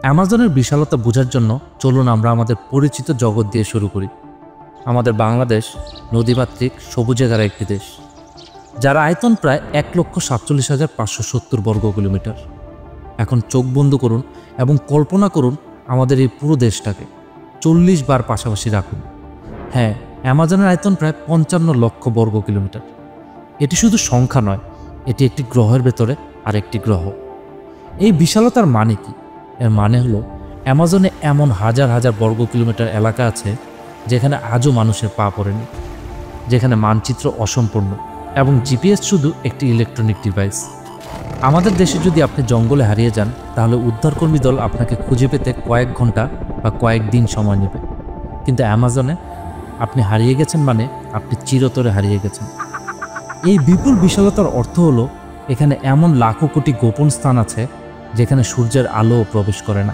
অ্যামাজনের বিশালতা বোঝার জন্য চলুন আমরা আমাদের পরিচিত জগৎ দিয়ে শুরু করি। আমাদের বাংলাদেশ নদীমাতৃক সবুজে ঘেরা একটি দেশ, যার আয়তন প্রায় 1,47,570 বর্গ কিলোমিটার। এখন চোখ বন্ধ করুন এবং কল্পনা করুন আমাদের এই পুরো দেশটাকে 40 বার পাশাপাশি রাখুন। হ্যাঁ, অ্যামাজনের আয়তন প্রায় 55 লক্ষ বর্গ কিলোমিটার। এটি শুধু সংখ্যা নয়, এটি একটি গ্রহের ভেতরে আরেকটি গ্রহ। এই বিশালতার মানে কি? এর মানে হলো অ্যামাজনে এমন হাজার হাজার বর্গ কিলোমিটার এলাকা আছে যেখানে আজও মানুষের পা পড়েনি, যেখানে মানচিত্র অসম্পূর্ণ এবং জিপিএস শুধু একটি ইলেকট্রনিক ডিভাইস। আমাদের দেশে যদি আপনি জঙ্গলে হারিয়ে যান, তাহলে উদ্ধারকর্মী দল আপনাকে খুঁজে পেতে কয়েক ঘন্টা বা কয়েকদিন সময় নেবে। কিন্তু অ্যামাজনে আপনি হারিয়ে গেছেন মানে আপনি চিরতরে হারিয়ে গেছেন। এই বিপুল বিশালতার অর্থ হলো এখানে এমন লাখো কোটি গোপন স্থান আছে যেখানে সূর্যের আলোও প্রবেশ করে না।